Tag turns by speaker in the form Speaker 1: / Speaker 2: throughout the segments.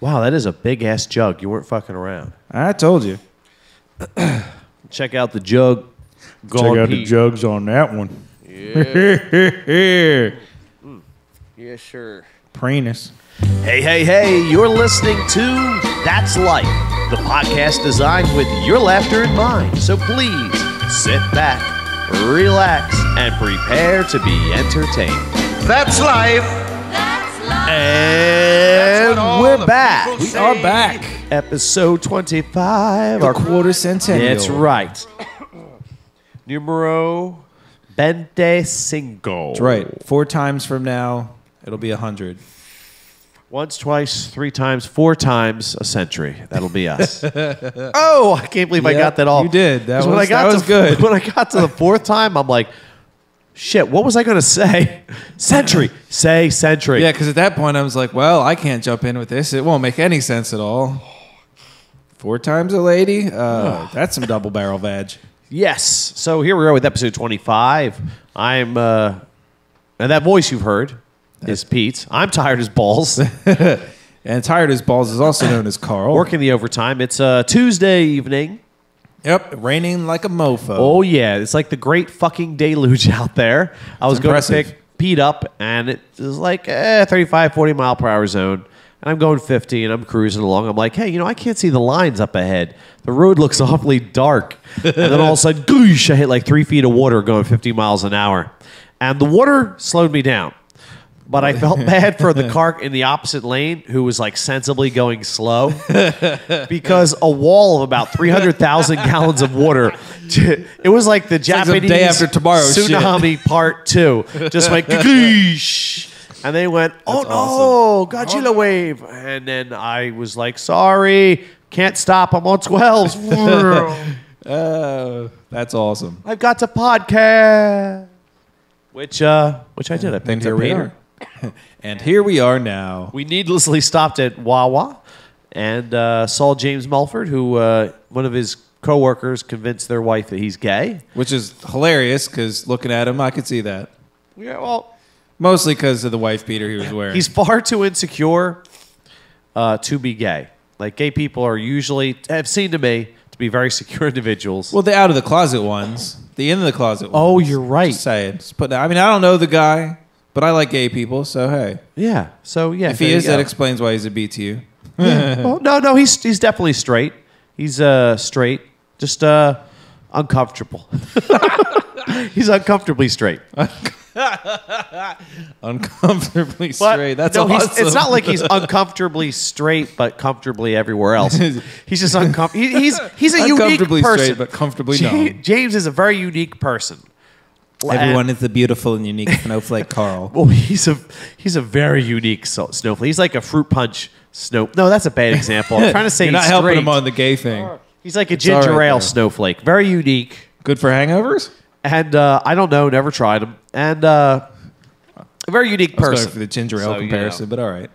Speaker 1: Wow, that is a big-ass jug. You weren't fucking around.
Speaker 2: I told you.
Speaker 1: Check out the jug.
Speaker 2: Check out the jugs on that one.
Speaker 1: Yeah. Yeah, sure.
Speaker 2: Prenus.
Speaker 1: Hey, you're listening to That's Life, the podcast designed with your laughter in mind. So please sit back, relax, and prepare to be entertained.
Speaker 3: That's life.
Speaker 1: And we're back.
Speaker 2: We are back.
Speaker 1: Episode 25.
Speaker 2: Our quarter centennial.
Speaker 1: That's right. Numero 25.
Speaker 2: That's right. 4 times from now, it'll be 100.
Speaker 1: Once, twice, 3 times, 4 times a century. That'll be us. Oh, I can't believe I got that all.
Speaker 2: You did. That was
Speaker 1: good. When I got to the 4th time, I'm like, shit, what was I going to say? Century. Say century.
Speaker 2: Yeah, because at that point, I was like, well, I can't jump in with this. It won't make any sense at all. 4 times a lady? That's some double barrel vag.
Speaker 1: Yes. So here we are with episode 25. I'm, and that voice you've heard is Pete. I'm tired as balls.
Speaker 2: And tired as balls is also known as Carl.
Speaker 1: Working the overtime. It's a Tuesday evening.
Speaker 2: Yep, raining like a mofo.
Speaker 1: Oh, yeah. It's like the great fucking deluge out there. I was going to pick Pete up, and it was like 35, 40 mile per hour zone. And I'm going 50, and I'm cruising along. I'm like, hey, I can't see the lines up ahead. The road looks awfully dark. And then all of a sudden, goosh, I hit like 3 feet of water going 50 miles an hour. And the water slowed me down. But I felt bad for the car in the opposite lane who was like sensibly going slow because a wall of about 300,000 gallons of water. It was like the Japanese
Speaker 2: Day After Tomorrow
Speaker 1: tsunami
Speaker 2: shit.
Speaker 1: Part 2. Just like, goosh. And they went, oh, no,
Speaker 2: awesome.
Speaker 1: Godzilla wave. And then I was like, sorry, can't stop. I'm on 12s.
Speaker 2: That's awesome.
Speaker 1: I've got to podcast. Which I did. I picked
Speaker 2: And here
Speaker 1: up
Speaker 2: we
Speaker 1: Peter.
Speaker 2: are. And here we are now.
Speaker 1: We needlessly stopped at Wawa and saw James Mulford, who one of his coworkers convinced their wife that he's gay.
Speaker 2: Which is hilarious because looking at him, I could see that.
Speaker 1: Yeah, well,
Speaker 2: Mostly because of the wife beater he was wearing.
Speaker 1: he's far too insecure to be gay. Like gay people are usually, have seemed to me, to be very secure individuals.
Speaker 2: Well, the out of the closet ones. The in the closet ones.
Speaker 1: Oh, you're right.
Speaker 2: Just saying. Just put that. I mean, I don't know the guy, but I like gay people, so hey.
Speaker 1: Yeah. So yeah,
Speaker 2: If he is, that explains why he's a B to you.
Speaker 1: Well, no, he's definitely straight. He's straight, just uncomfortable. He's uncomfortably straight.
Speaker 2: Uncomfortably
Speaker 1: But,
Speaker 2: straight. That's
Speaker 1: no,
Speaker 2: awesome.
Speaker 1: it's not like he's uncomfortably straight, but comfortably everywhere else. He's just uncomfortable. He's a unique
Speaker 2: Uncomfortably
Speaker 1: person.
Speaker 2: straight, but comfortably numb.
Speaker 1: James is a very unique person.
Speaker 2: Everyone is the beautiful and unique snowflake Carl.
Speaker 1: Well, he's a very unique snowflake. He's like a fruit punch snow. No, that's a bad example. I'm trying to say
Speaker 2: You're not
Speaker 1: he's
Speaker 2: helping
Speaker 1: straight.
Speaker 2: him on the gay thing.
Speaker 1: He's like a
Speaker 2: It's all
Speaker 1: ginger
Speaker 2: right,
Speaker 1: ale
Speaker 2: though.
Speaker 1: snowflake. Very unique.
Speaker 2: Good for hangovers?
Speaker 1: And I don't know, never tried him. And a very unique
Speaker 2: I was going
Speaker 1: person.
Speaker 2: for the ginger ale
Speaker 1: So,
Speaker 2: comparison, but all right.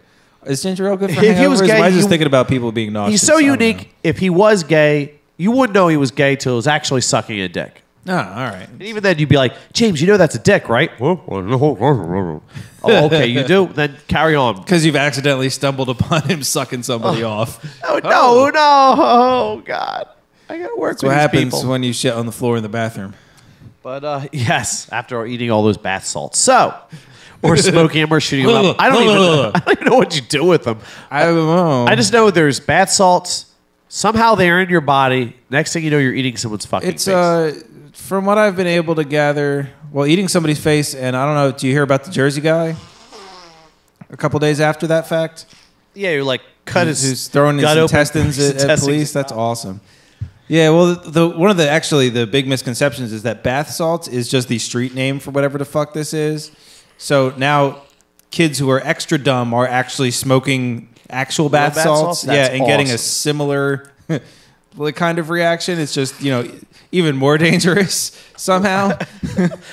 Speaker 2: Is ginger ale good for
Speaker 1: If he was
Speaker 2: hangovers?
Speaker 1: gay,
Speaker 2: Am I just
Speaker 1: you-
Speaker 2: thinking about people being nauseous?
Speaker 1: He's so
Speaker 2: I don't
Speaker 1: unique. If he was gay, you wouldn't know he was gay till he was actually sucking a dick.
Speaker 2: know. Oh, all right.
Speaker 1: And even then, you'd be like, James, you know that's a dick, right? Oh, okay, you do? Then carry on.
Speaker 2: Because you've accidentally stumbled upon him sucking somebody off.
Speaker 1: Oh, no. Oh, God. I got to work
Speaker 2: That's
Speaker 1: with
Speaker 2: what
Speaker 1: these
Speaker 2: happens
Speaker 1: people.
Speaker 2: when you shit on the floor in the bathroom.
Speaker 1: But, yes, after eating all those bath salts. So, or smoking them or shooting them up. I don't even know what you do with them.
Speaker 2: I don't know.
Speaker 1: I just know there's bath salts. Somehow they're in your body. Next thing you know, you're eating someone's fucking
Speaker 2: It's
Speaker 1: face.
Speaker 2: from what I've been able to gather, well, eating somebody's face, and I don't know, do you hear about the Jersey guy? A couple days after that fact?
Speaker 1: Yeah, you're like, cut his
Speaker 2: Who's throwing his
Speaker 1: gut open,
Speaker 2: intestines
Speaker 1: his
Speaker 2: at
Speaker 1: intestines.
Speaker 2: police? That's awesome. Yeah, well, one of the big misconceptions is that bath salts is just the street name for whatever the fuck this is. So now kids who are extra dumb are actually smoking actual bath
Speaker 1: bath
Speaker 2: salts.
Speaker 1: salts?
Speaker 2: Yeah,
Speaker 1: That's
Speaker 2: and getting a
Speaker 1: awesome.
Speaker 2: similar kind of reaction. It's just, even more dangerous somehow.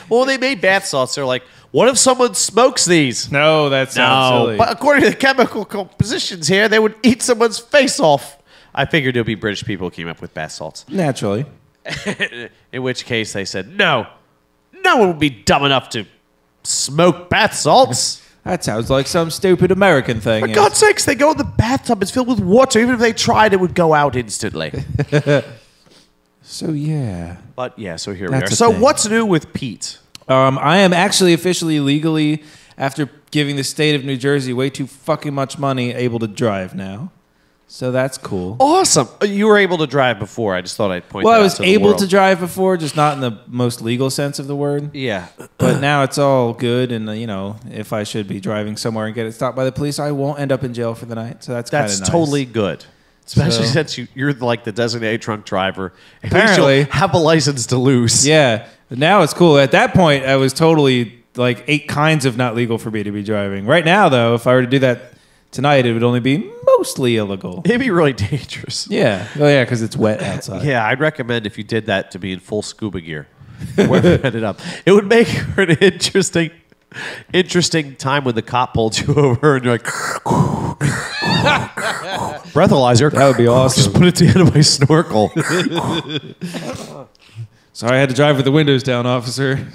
Speaker 1: Well, when they made bath salts, they're like, what if someone smokes these?
Speaker 2: No, that sounds
Speaker 1: No,
Speaker 2: silly.
Speaker 1: but according to the chemical compositions here, they would eat someone's face off. I figured it would be British people who came up with bath salts.
Speaker 2: Naturally.
Speaker 1: In which case they said, no one would be dumb enough to smoke bath salts.
Speaker 2: That sounds like some stupid American thing.
Speaker 1: For God's sakes, they go in the bathtub. It's filled with water. Even if they tried, it would go out instantly.
Speaker 2: So, yeah.
Speaker 1: But, yeah, so here we are. So, what's new with Pete?
Speaker 2: I am actually officially legally, after giving the state of New Jersey way too fucking much money, able to drive now. So that's cool.
Speaker 1: Awesome. You were able to drive before. I just thought I'd point that out.
Speaker 2: Well, I was able to drive before, just not in the most legal sense of the word.
Speaker 1: Yeah.
Speaker 2: But now it's all good, and, if I should be driving somewhere and get it stopped by the police, I won't end up in jail for the night. So that's kind of nice.
Speaker 1: That's totally good. Especially since you're like the designated drunk driver.
Speaker 2: Apparently.
Speaker 1: Have a license to lose.
Speaker 2: Yeah. Now it's cool. At that point, I was totally like 8 kinds of not legal for me to be driving. Right now, though, if I were to do that tonight, it would only be mostly illegal.
Speaker 1: It'd be really dangerous.
Speaker 2: Yeah. Oh, yeah, because it's wet outside.
Speaker 1: Yeah, I'd recommend if you did that to be in full scuba gear. Wherever you ended up. It would make for an interesting time when the cop pulled you over and you're like, breathalyzer.
Speaker 2: That would be awesome.
Speaker 1: Just put it to the end of my snorkel.
Speaker 2: Sorry, I had to drive with the windows down, officer.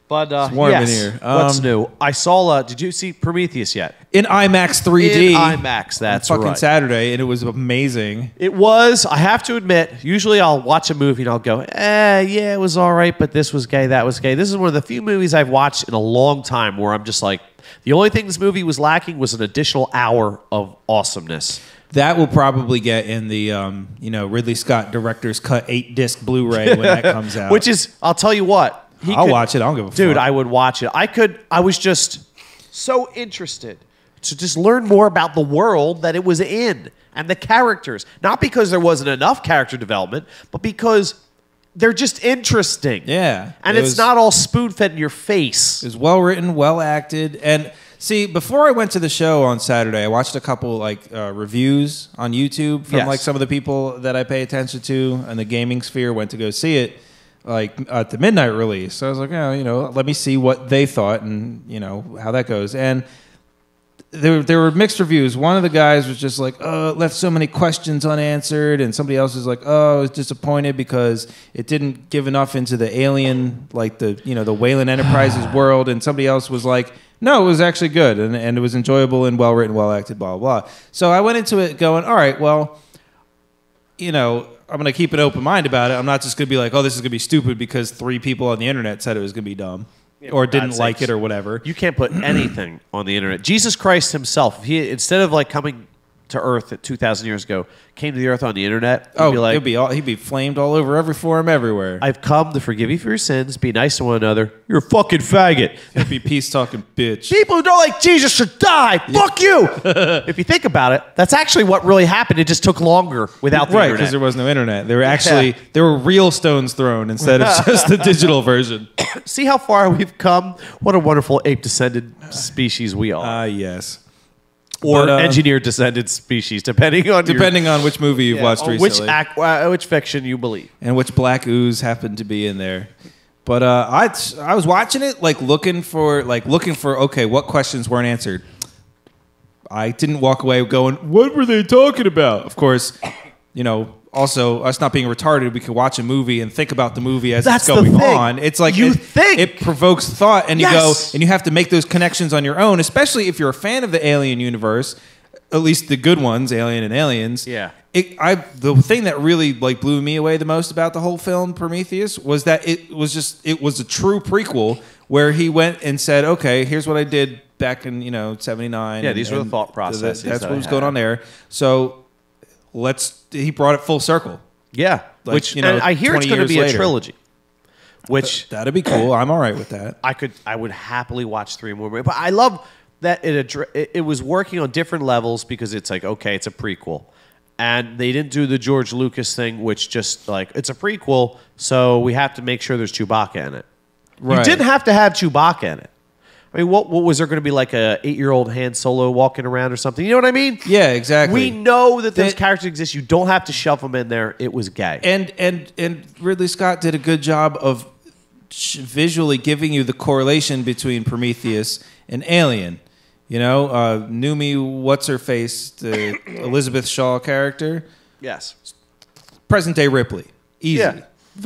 Speaker 1: But
Speaker 2: it's warm in here.
Speaker 1: What's new? I saw. Did you see Prometheus yet?
Speaker 2: In IMAX 3D.
Speaker 1: In IMAX. That's
Speaker 2: fucking
Speaker 1: right.
Speaker 2: Saturday, and it was amazing.
Speaker 1: It was. I have to admit. Usually, I'll watch a movie and I'll go, yeah, it was all right, but this was gay, that was gay. This is one of the few movies I've watched in a long time where I'm just like, the only thing this movie was lacking was an additional hour of awesomeness.
Speaker 2: That will probably get in the Ridley Scott director's cut 8-disc Blu-ray when that comes out.
Speaker 1: Which is, I'll tell you what.
Speaker 2: I'll watch it. I don't give a fuck.
Speaker 1: Dude, I would watch it. I was just so interested to just learn more about the world that it was in and the characters. Not because there wasn't enough character development, but because they're just interesting.
Speaker 2: Yeah.
Speaker 1: And it's not all spoon-fed in your face.
Speaker 2: It was well written, well acted. And see, before I went to the show on Saturday, I watched a couple reviews on YouTube from some of the people that I pay attention to in the gaming sphere. Went to go see it at the midnight release. So I was like, let me see what they thought and how that goes. And there were mixed reviews. One of the guys was just like, "Oh, it left so many questions unanswered," and somebody else was like, "Oh, I was disappointed because it didn't give enough into the alien, the Wayland Enterprises world." And somebody else was like, "No, it was actually good and it was enjoyable and well written, well acted, blah blah blah." So I went into it going, "All right, well, I'm going to keep an open mind about it. I'm not just going to be like, oh, this is going to be stupid because 3 people on the internet said it was going to be dumb or didn't like it or whatever."
Speaker 1: You can't put anything on the internet. Jesus Christ himself, instead of coming to Earth 2,000 years ago, came to the Earth on the internet,
Speaker 2: he'd be flamed all over every forum everywhere.
Speaker 1: "I've come to forgive you for your sins. Be nice to one another. You're a fucking faggot.
Speaker 2: He'd be peace-talking bitch.
Speaker 1: People who don't like Jesus should die. Fuck you." If you think about it, that's actually what really happened. It just took longer without the internet.
Speaker 2: Right, because there was no internet. There were real stones thrown instead of just the digital version.
Speaker 1: See how far we've come? What a wonderful ape-descended species we are.
Speaker 2: Yes.
Speaker 1: Or engineered descended species, depending on
Speaker 2: which movie you've watched recently,
Speaker 1: which fiction you believe,
Speaker 2: and which black ooze happened to be in there. But I was watching it looking for okay, what questions weren't answered. I didn't walk away going, "What were they talking about?" Of course, also, us not being retarded, we could watch a movie and think about the movie as it's going on. It's like it provokes thought, and you go and you have to make those connections on your own, especially if you're a fan of the Alien universe, at least the good ones, Alien and Aliens.
Speaker 1: Yeah.
Speaker 2: The thing that really blew me away the most about the whole film, Prometheus, was that it was a true prequel where he went and said, "Okay, here's what I did back in 79."
Speaker 1: Yeah, these were the thought processes.
Speaker 2: That's what was going on there. So. He brought it full circle.
Speaker 1: Yeah. And I hear it's going to be a trilogy. Which
Speaker 2: that'd be cool. I'm all right with that.
Speaker 1: I would happily watch 3 more. But I love that it was working on different levels because it's okay, it's a prequel. And they didn't do the George Lucas thing, which just it's a prequel, so we have to make sure there's Chewbacca in it. Right. You didn't have to have Chewbacca in it. I mean, what was there going to be a 8-year-old Han Solo walking around or something? You know what I mean?
Speaker 2: Yeah, exactly.
Speaker 1: We know that those characters exist. You don't have to shove them in there. It was gay.
Speaker 2: And Ridley Scott did a good job of visually giving you the correlation between Prometheus and Alien. Numi, what's her face, the Elizabeth Shaw character?
Speaker 1: Yes.
Speaker 2: Present day Ripley. Easy.
Speaker 1: Yeah.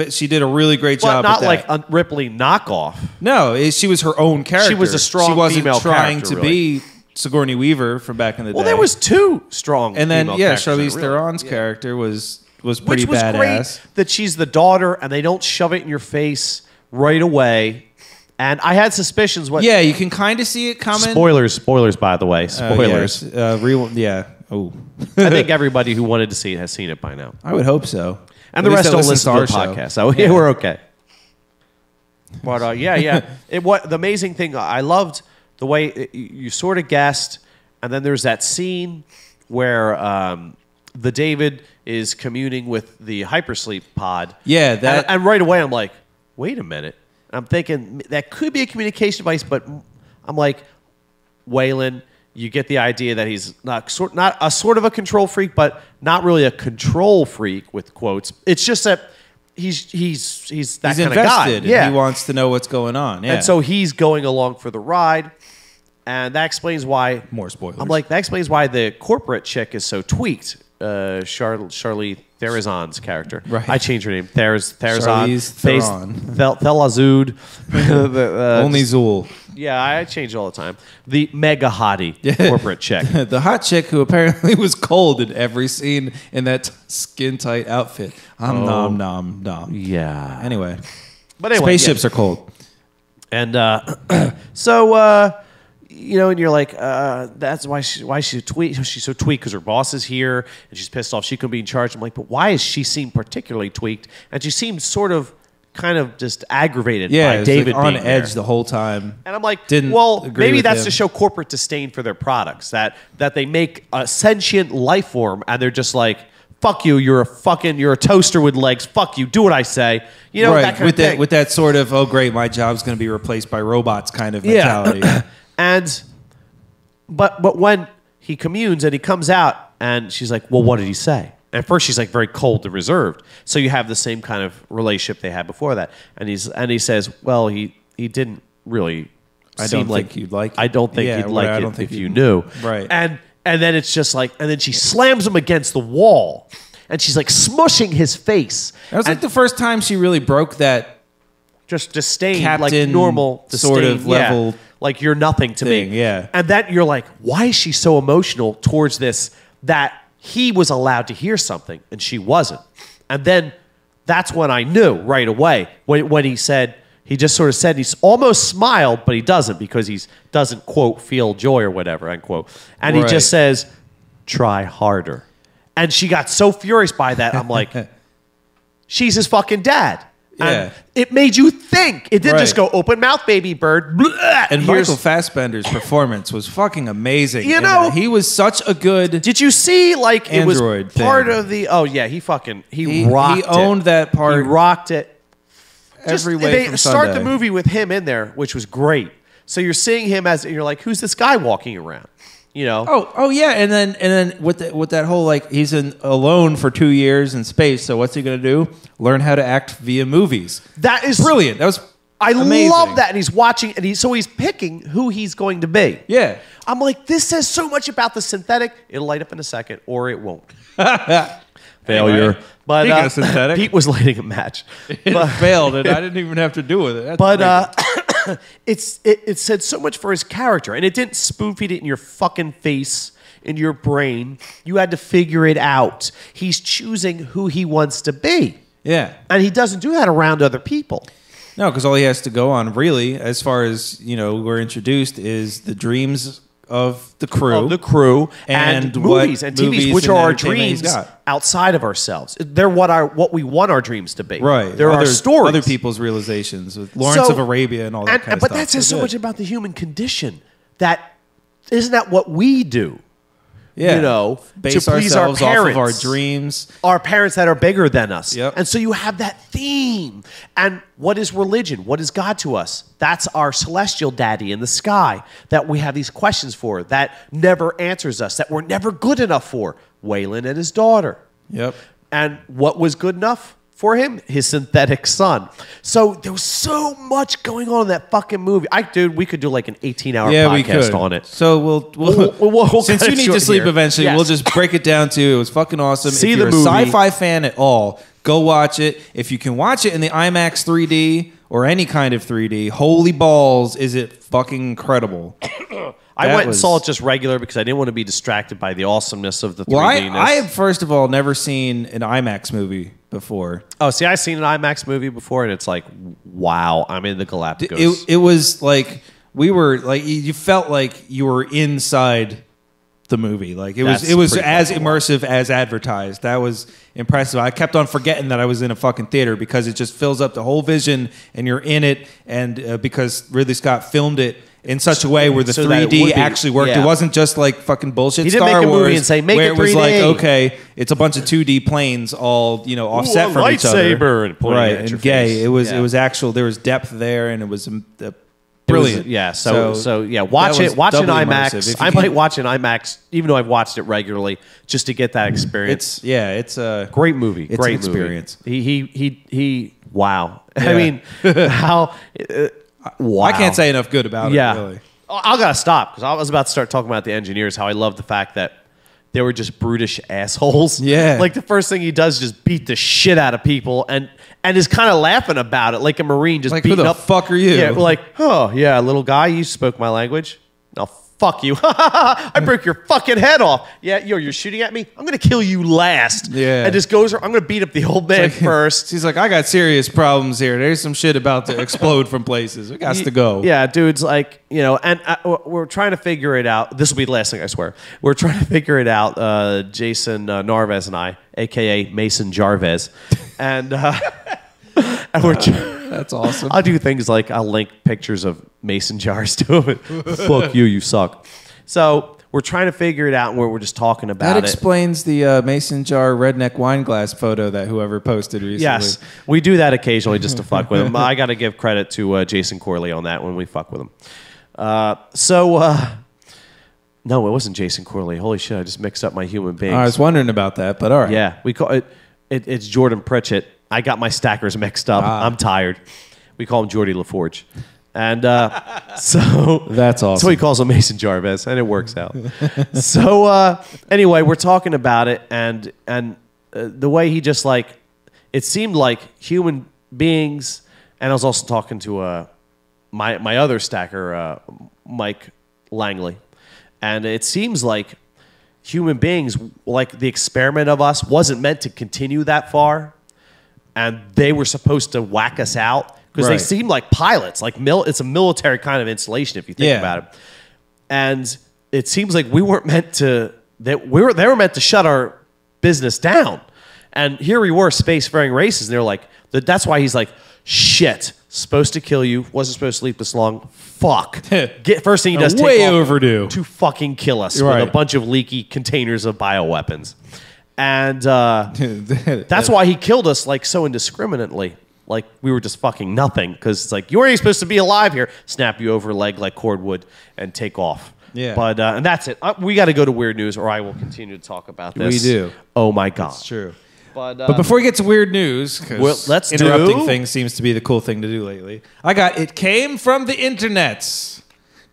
Speaker 2: She did a really great job.
Speaker 1: But not
Speaker 2: at
Speaker 1: like
Speaker 2: that.
Speaker 1: a Ripley knockoff.
Speaker 2: No, she was her own character.
Speaker 1: She was a strong
Speaker 2: She wasn't
Speaker 1: female
Speaker 2: trying
Speaker 1: character,
Speaker 2: to
Speaker 1: really.
Speaker 2: be Sigourney Weaver from back in the day.
Speaker 1: Well, there was two strong
Speaker 2: and then
Speaker 1: female
Speaker 2: yeah,
Speaker 1: characters in it,
Speaker 2: Charlize
Speaker 1: really.
Speaker 2: Theron's character was pretty
Speaker 1: Which was
Speaker 2: badass.
Speaker 1: great that she's the daughter and they don't shove it in your face right away. And I had suspicions.
Speaker 2: Yeah, you can kind of see it coming.
Speaker 1: Spoilers, by the way. Spoilers.
Speaker 2: Yeah. Oh,
Speaker 1: I think everybody who wanted to see it has seen it by now.
Speaker 2: I would hope so.
Speaker 1: And the rest don't listen to the podcast, so yeah, we're okay. But yeah. The amazing thing, I loved the way you sort of guessed, and then there's that scene where the David is communing with the hypersleep pod.
Speaker 2: Yeah,
Speaker 1: and right away I'm like, wait a minute. I'm thinking that could be a communication device, but I'm like, Waylon, you get the idea that he's not a sort of a control freak, but not really a control freak with quotes. It's just that he's that kind of guy.
Speaker 2: Yeah, he wants to know what's going on. Yeah,
Speaker 1: and so he's going along for the ride, and that explains why.
Speaker 2: More spoilers.
Speaker 1: I'm like, that explains why the corporate chick is so tweaked. Charlize Theron's character.
Speaker 2: Right.
Speaker 1: I changed her name. Theron.
Speaker 2: Charlize Theron.
Speaker 1: Thelazud.
Speaker 2: Only Zool.
Speaker 1: Yeah, I change all the time. The mega hottie corporate chick.
Speaker 2: The hot chick who apparently was cold in every scene in that skin tight outfit. Nom.
Speaker 1: Yeah.
Speaker 2: Anyway,
Speaker 1: spaceships
Speaker 2: are cold.
Speaker 1: And so and you're like, that's why she's tweaked. She's so tweaked because her boss is here and she's pissed off. She couldn't be in charge. I'm like, but why is she seem particularly tweaked? And she seemed sort of kind of just aggravated by David
Speaker 2: on
Speaker 1: being
Speaker 2: edge
Speaker 1: there.
Speaker 2: the whole time.
Speaker 1: And I'm like,
Speaker 2: Didn't agree
Speaker 1: maybe
Speaker 2: with
Speaker 1: that's
Speaker 2: him.
Speaker 1: to show corporate disdain for their products, that they make a sentient life form and they're just like, fuck you, you're a toaster with legs, fuck you, do what I say. That kind of thing.
Speaker 2: With that sort of, oh great, my job's going to be replaced by robots kind of mentality.
Speaker 1: But when he communes and he comes out and she's like, well, what did he say? And at first she's like very cold and reserved. So you have the same kind of relationship they had before that. And he says, well, he didn't really seem like
Speaker 2: you'd like it.
Speaker 1: I don't think you'd like it if you knew.
Speaker 2: Right.
Speaker 1: And then it's just like, and then she slams him against the wall and she's like smushing his face.
Speaker 2: That was like the first time she really broke that
Speaker 1: just disdain,
Speaker 2: Captain
Speaker 1: like normal disdain,
Speaker 2: sort of level
Speaker 1: like you're nothing to
Speaker 2: thing,
Speaker 1: me.
Speaker 2: yeah.
Speaker 1: And that you're like, why is she so emotional towards this, that he was allowed to hear something and she wasn't? And then that's when I knew right away when he said, he just sort of said, he's almost smiled, but he doesn't because he doesn't, quote, feel joy or whatever, unquote. And he just says, try harder. And she got so furious by that. I'm like, she's his fucking dad.
Speaker 2: Yeah.
Speaker 1: And it made you think. It didn't just go open mouth, baby bird. Blah,
Speaker 2: and Michael Fassbender's performance was fucking amazing.
Speaker 1: You know,
Speaker 2: he was such a good.
Speaker 1: Did you see like
Speaker 2: Android
Speaker 1: it was part
Speaker 2: thing.
Speaker 1: of the? Oh yeah, he rocked it.
Speaker 2: He owned that part.
Speaker 1: He rocked it.
Speaker 2: Every way
Speaker 1: They
Speaker 2: from
Speaker 1: start
Speaker 2: Sunday.
Speaker 1: the movie with him in there, which was great. So you're seeing him as you're like, who's this guy walking around?
Speaker 2: Oh yeah, and then with that whole like he's alone for 2 years in space. So what's he gonna do? Learn how to act via movies.
Speaker 1: That is
Speaker 2: brilliant. That was
Speaker 1: amazing. Love that, and he's watching, and he's picking who he's going to be.
Speaker 2: Yeah,
Speaker 1: I'm like, this says so much about the synthetic. It'll light up in a second, or it won't. Failure.
Speaker 2: Anyway,
Speaker 1: But
Speaker 2: synthetic,
Speaker 1: Pete was lighting a match.
Speaker 2: It failed, and I didn't even have to do with it.
Speaker 1: It said so much for his character, and it didn't spoon feed it in your fucking face, in your brain. You had to figure it out. He's choosing who he wants to be.
Speaker 2: Yeah,
Speaker 1: and he doesn't do that around other people.
Speaker 2: No, because all he has to go on, really, as far as we're introduced, is the dreams of the crew,
Speaker 1: and movies and TVs, which are our dreams outside of ourselves. They're what we want our dreams to be.
Speaker 2: Right.
Speaker 1: They're our stories.
Speaker 2: Other people's realizations with Lawrence of Arabia and all that kind of stuff.
Speaker 1: But that says so much about the human condition. Isn't that what we do?
Speaker 2: Yeah. Base
Speaker 1: to please our
Speaker 2: ourselves
Speaker 1: parents,
Speaker 2: off of our dreams.
Speaker 1: Our parents that are bigger than us.
Speaker 2: Yep.
Speaker 1: And so you have that theme. And what is religion? What is God to us? That's our celestial daddy in the sky that we have these questions for, that never answers us, that we're never good enough for. Waylon and his daughter.
Speaker 2: Yep.
Speaker 1: And what was good enough for him? His synthetic son. So there was so much going on in that fucking movie. Dude, we could do like an 18-hour podcast on it.
Speaker 2: So we'll since you need to sleep eventually,
Speaker 1: yes.
Speaker 2: We'll just break it down to it was fucking awesome.
Speaker 1: See
Speaker 2: if you're
Speaker 1: the movie.
Speaker 2: a sci-fi fan at all, Go watch it. If you can watch it in the IMAX 3D or any kind of 3D, holy balls, is it fucking incredible.
Speaker 1: I went and saw it just regular because I didn't want to be distracted by the awesomeness of the 3D-ness.
Speaker 2: Well, I have, first of all, never seen an IMAX movie before.
Speaker 1: Oh, see, I've seen an IMAX movie before, and it's like, wow, I'm in the Galapagos.
Speaker 2: It was like, we were, like, you felt like you were inside the movie. Like, it was as immersive as advertised. That was impressive. I kept on forgetting that I was in a fucking theater because it just fills up the whole vision, and you're in it, and because Ridley Scott filmed it in such a way where the 3D actually worked. Yeah. It wasn't just like fucking bullshit Star Wars.
Speaker 1: He didn't make a movie and say, make it 3D. Where it was like,
Speaker 2: okay, it's a bunch of 2D planes all, offset from each other.
Speaker 1: Lightsaber and pointing at your
Speaker 2: gay.
Speaker 1: face.
Speaker 2: It was actual, there was depth there, and it was brilliant.
Speaker 1: So watch it. Watch in IMAX. I might watch in IMAX, even though I've watched it regularly, just to get that experience.
Speaker 2: It's a
Speaker 1: great movie.
Speaker 2: It's
Speaker 1: great
Speaker 2: an experience.
Speaker 1: Movie. He wow. Yeah. I mean, how... Wow.
Speaker 2: I can't say enough good about it, really.
Speaker 1: I got to stop because I was about to start talking about the engineers, how I love the fact that they were just brutish assholes.
Speaker 2: Yeah.
Speaker 1: Like the first thing he does is just beat the shit out of people and is kind of laughing about it like a Marine just beating up.
Speaker 2: Who the fuck are you?
Speaker 1: Yeah, like, oh, yeah, little guy, you spoke my language. Now, fuck you. I broke your fucking head off. Yeah, you're shooting at me? I'm going to kill you last.
Speaker 2: Yeah.
Speaker 1: And just goes, I'm going to beat up the old man first.
Speaker 2: He's like, I got serious problems here. There's some shit about to explode from places. It got to go.
Speaker 1: Yeah, dude's like, and we're trying to figure it out. This will be the last thing, I swear. We're trying to figure it out, Jason Narvez and I, a.k.a. Mason Jarvez. And we're
Speaker 2: that's awesome.
Speaker 1: I'll do things like I'll link pictures of mason jars to him. Fuck you, you suck. So we're trying to figure it out, and we're just talking about
Speaker 2: that explains the mason jar redneck wine glass photo that whoever posted recently.
Speaker 1: Yes, we do that occasionally just to fuck with him. I got to give credit to Jason Corley on that when we fuck with him. No, it wasn't Jason Corley. Holy shit, I just mixed up my human beings.
Speaker 2: I was wondering about that, but all right.
Speaker 1: Yeah, we call it's Jordan Pritchett. I got my stackers mixed up. I'm tired. We call him Jordy LaForge. And so...
Speaker 2: That's awesome.
Speaker 1: So he calls him Mason Jarvez, and it works out. So anyway, we're talking about it, and the way he just like... It seemed like human beings... And I was also talking to my other stacker, Mike Langley. And it seems like human beings, like the experiment of us, wasn't meant to continue that far. And they were supposed to whack us out because they seemed like pilots. Like it's a military kind of installation if you think about it. And it seems like we weren't meant to. They were meant to shut our business down. And here we were, spacefaring races, and they're like, that's why he's like, shit, supposed to kill you, wasn't supposed to sleep this long. Fuck. First thing he does,
Speaker 2: way overdue
Speaker 1: to fucking kill us with a bunch of leaky containers of bioweapons. And that's why he killed us like so indiscriminately. Like we were just fucking nothing. Because it's like, you weren't even supposed to be alive here. Snap you over leg like cordwood and take off.
Speaker 2: Yeah.
Speaker 1: But and that's it. We got to go to weird news or I will continue to talk about this.
Speaker 2: We do.
Speaker 1: Oh my God.
Speaker 2: It's true. But before we get to weird news, because interrupting things seems to be the cool thing to do lately, it came from the internets.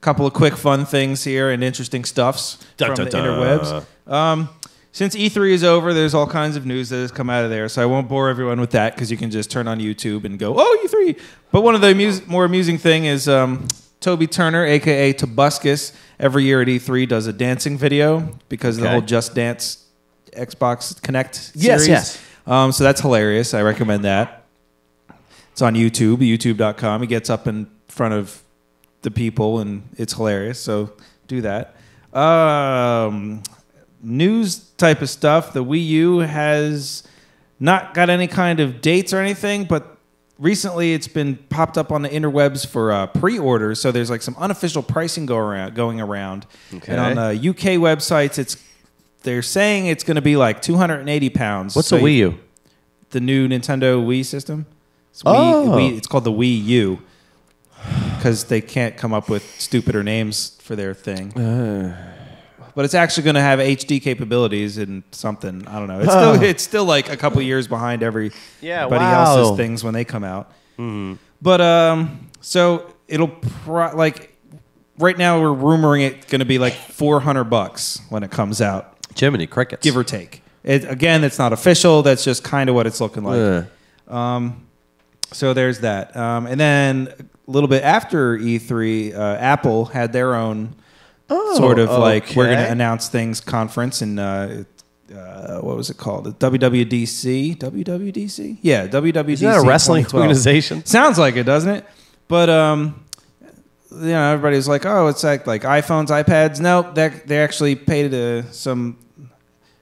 Speaker 2: Couple of quick fun things here and interesting stuffs from the interwebs. Since E3 is over, there's all kinds of news that has come out of there, so I won't bore everyone with that because you can just turn on YouTube and go, oh, E3. But one of the more amusing thing is Toby Turner, a.k.a. Tobuscus, every year at E3 does a dancing video because of the whole Just Dance Xbox Connect series.
Speaker 1: Yes.
Speaker 2: So that's hilarious. I recommend that. It's on YouTube, youtube.com. He gets up in front of the people, and it's hilarious, so do that. News type of stuff. The Wii U has not got any kind of dates or anything, but recently it's been popped up on the interwebs for pre-orders. So there's like some unofficial pricing going around. Okay. And on UK websites, they're saying it's going to be like £280.
Speaker 1: What's a Wii U?
Speaker 2: The new Nintendo Wii system. It's called the Wii U because they can't come up with stupider names for their thing. But it's actually going to have HD capabilities and something. I don't know. It's still like a couple years behind everybody else's things when they come out. Mm-hmm. But so it'll right now we're rumoring it's going to be like $400 when it comes out.
Speaker 1: Jiminy crickets,
Speaker 2: give or take. It's not official. That's just kind of what it's looking like. So there's that. And then a little bit after E3, Apple had their own sort of like we're going to announce things conference, and what was it called? The WWDC? WWDC? Yeah, WWDC.
Speaker 1: Is that a wrestling organization?
Speaker 2: Sounds like it, doesn't it? But everybody's like, oh, it's like iPhones, iPads. No, they actually paid some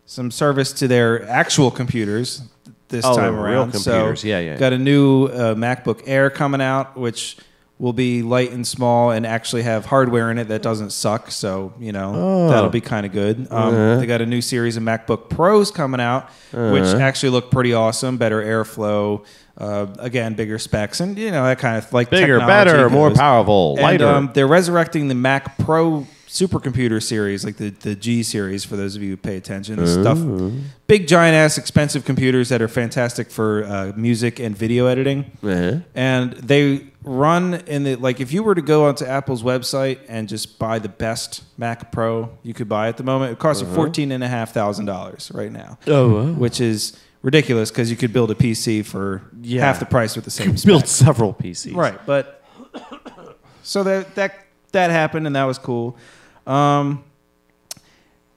Speaker 2: service to their actual computers this time around.
Speaker 1: Real computers,
Speaker 2: so got a new MacBook Air coming out, which will be light and small and actually have hardware in it that doesn't suck. So, that'll be kind of good. They got a new series of MacBook Pros coming out, which actually look pretty awesome. Better airflow, again, bigger specs, and, that kind of like
Speaker 1: bigger, better, more powerful, lighter.
Speaker 2: And they're resurrecting the Mac Pro supercomputer series, like the G series, for those of you who pay attention. Stuff, big, giant-ass, expensive computers that are fantastic for music and video editing. And they run in the, like, if you were to go onto Apple's website and just buy the best Mac Pro you could buy at the moment, it costs you $14,500 right now, which is ridiculous because you could build a PC for half the price with the same specs.
Speaker 1: Build several PCs.
Speaker 2: Right, but so that happened, and that was cool.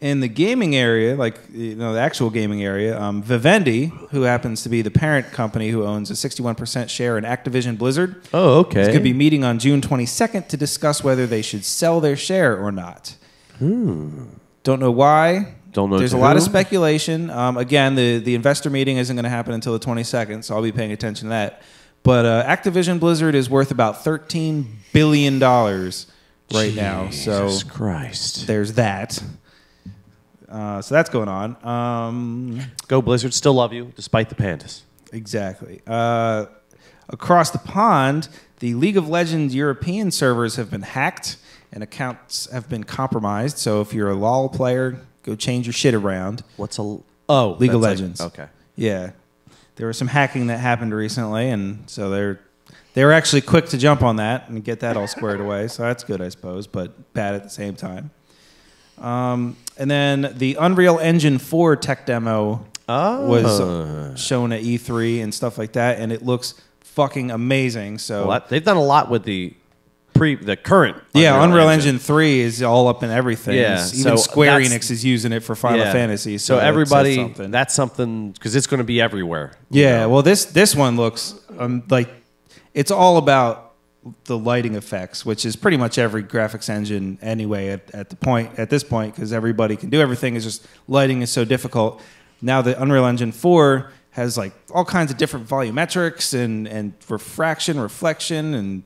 Speaker 2: In the gaming area, the actual gaming area, Vivendi, who happens to be the parent company who owns a 61% share in Activision Blizzard, is going to be meeting on June 22nd to discuss whether they should sell their share or not. Don't know why.
Speaker 1: Don't know.
Speaker 2: There's a lot of speculation. Again, the investor meeting isn't going to happen until the 22nd, so I'll be paying attention to that. But Activision Blizzard is worth about $13 billion right now. So
Speaker 1: Jesus Christ.
Speaker 2: There's that. So that's going on.
Speaker 1: Go Blizzard, still love you, despite the pandas.
Speaker 2: Exactly. Across the pond, the League of Legends European servers have been hacked and accounts have been compromised. So if you're a LoL player, go change your shit around.
Speaker 1: What's a...
Speaker 2: League of Legends.
Speaker 1: Okay.
Speaker 2: Yeah. There was some hacking that happened recently, and so they were actually quick to jump on that and get that all squared away. So that's good, I suppose, but bad at the same time. And then the Unreal Engine 4 tech demo was shown at E3 and stuff like that, and it looks fucking amazing. So
Speaker 1: they've done a lot with the current.
Speaker 2: Unreal Engine 3 is all up in everything.
Speaker 1: Yeah,
Speaker 2: even Square Enix is using it for Final Fantasy.
Speaker 1: So everybody, that's something because it's going to be everywhere.
Speaker 2: Yeah, well, this one looks like it's all about the lighting effects, which is pretty much every graphics engine anyway at this point, because everybody can do everything. It's just lighting is so difficult. Now the Unreal Engine 4 has like all kinds of different volumetrics and reflection, and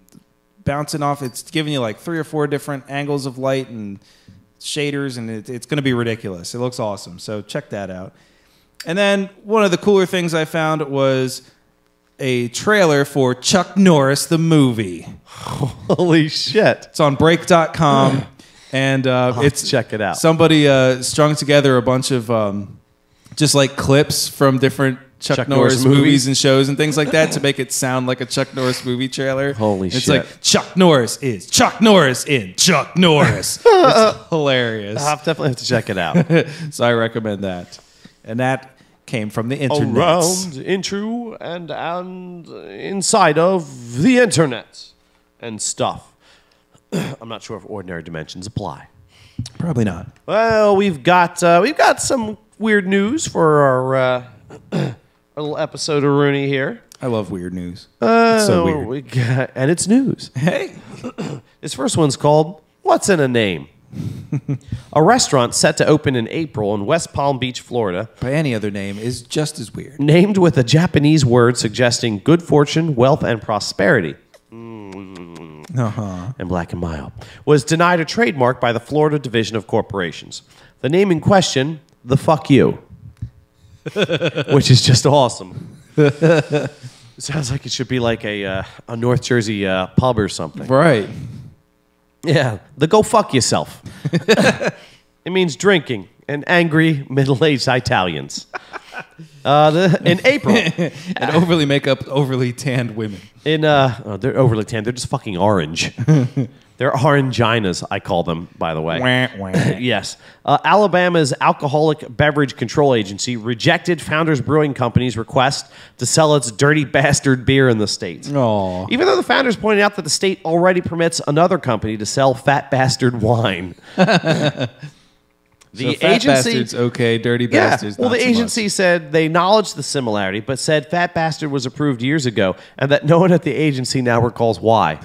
Speaker 2: bouncing off. It's giving you like 3 or 4 different angles of light and shaders, and it's going to be ridiculous. It looks awesome. So check that out. And then one of the cooler things I found was a trailer for Chuck Norris, the movie.
Speaker 1: Holy shit.
Speaker 2: It's on break.com, and
Speaker 1: it's check it out.
Speaker 2: Somebody strung together a bunch of just like clips from different Chuck Norris movies and shows and things like that to make it sound like a Chuck Norris movie trailer.
Speaker 1: Holy shit.
Speaker 2: It's like Chuck Norris is Chuck Norris in Chuck Norris. It's hilarious.
Speaker 1: I'll definitely have to check it out.
Speaker 2: So I recommend that. And that came from the internet.
Speaker 1: Around, into, and inside of the internet and stuff. I'm not sure if ordinary dimensions apply.
Speaker 2: Probably not.
Speaker 1: Well, we've got some weird news for our little episode of Rooney here.
Speaker 2: I love weird news. It's so weird.
Speaker 1: And it's news.
Speaker 2: Hey.
Speaker 1: This first one's called What's in a Name? A restaurant set to open in April in West Palm Beach, Florida,
Speaker 2: by any other name, is just as weird.
Speaker 1: Named with a Japanese word suggesting good fortune, wealth, and prosperity. And black and mild. Was denied a trademark by the Florida Division of Corporations. The name in question, the fuck you. Which is just awesome. It sounds like it should be like a North Jersey pub or something.
Speaker 2: Right.
Speaker 1: Yeah, the go fuck yourself. It means drinking and angry middle-aged Italians. In April.
Speaker 2: And overly tanned women.
Speaker 1: They're overly tanned. They're just fucking orange. They're oranginas, I call them, by the way.
Speaker 2: Wah, wah.
Speaker 1: Yes. Alabama's Alcoholic Beverage Control Agency rejected Founders Brewing Company's request to sell its dirty bastard beer in the state.
Speaker 2: Aw.
Speaker 1: Even though the founders pointed out that the state already permits another company to sell fat bastard wine.
Speaker 2: The agency, bastards, okay, dirty bastards.
Speaker 1: Well, the agency said they acknowledged the similarity, but said Fat Bastard was approved years ago, and that no one at the agency now recalls why.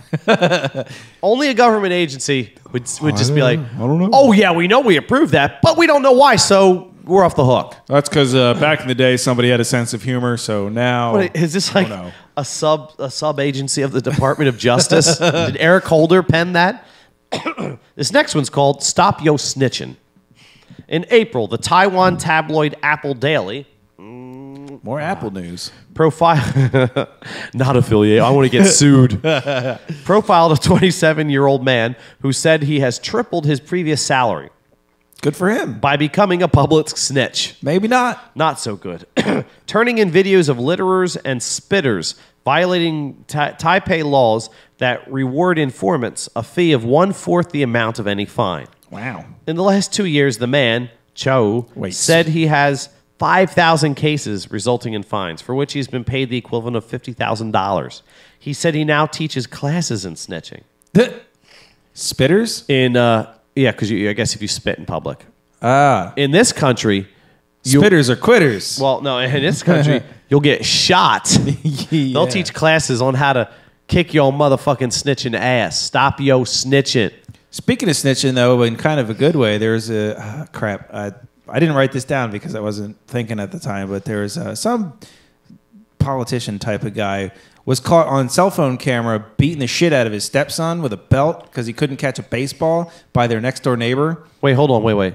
Speaker 1: Only a government agency would just be like,
Speaker 2: I don't know.
Speaker 1: "Oh yeah, we know we approved that, but we don't know why, so we're off the hook."
Speaker 2: That's because back in the day, somebody had a sense of humor. So now,
Speaker 1: is this like a sub agency of the Department of Justice? Did Eric Holder pen that? This next one's called "Stop Yo Snitchin'." In April, the Taiwan tabloid Apple Daily,
Speaker 2: more Apple news,
Speaker 1: profile not affiliated. I want to get sued. Profiled a 27-year-old man who said he has tripled his previous salary.
Speaker 2: Good for him.
Speaker 1: By becoming a public snitch.
Speaker 2: Maybe not.
Speaker 1: Not so good. Turning in videos of litterers and spitters, violating Taipei laws that reward informants a fee of 1/4 the amount of any fine.
Speaker 2: Wow.
Speaker 1: In the last 2 years, the man, Cho, said he has 5,000 cases resulting in fines, for which he's been paid the equivalent of $50,000. He said he now teaches classes in snitching.
Speaker 2: Spitters?
Speaker 1: Because I guess if you spit in public.
Speaker 2: Ah.
Speaker 1: In this country...
Speaker 2: Spitters are quitters.
Speaker 1: Well, no, in this country, you'll get shot. Yeah. They'll teach classes on how to kick your motherfucking snitching ass. Stop yo snitching.
Speaker 2: Speaking of snitching, though, in kind of a good way, there's a... crap. I didn't write this down because I wasn't thinking at the time, but there was some politician type of guy was caught on cell phone camera beating the shit out of his stepson with a belt because he couldn't catch a baseball by their next door neighbor.
Speaker 1: Wait, hold on. Wait.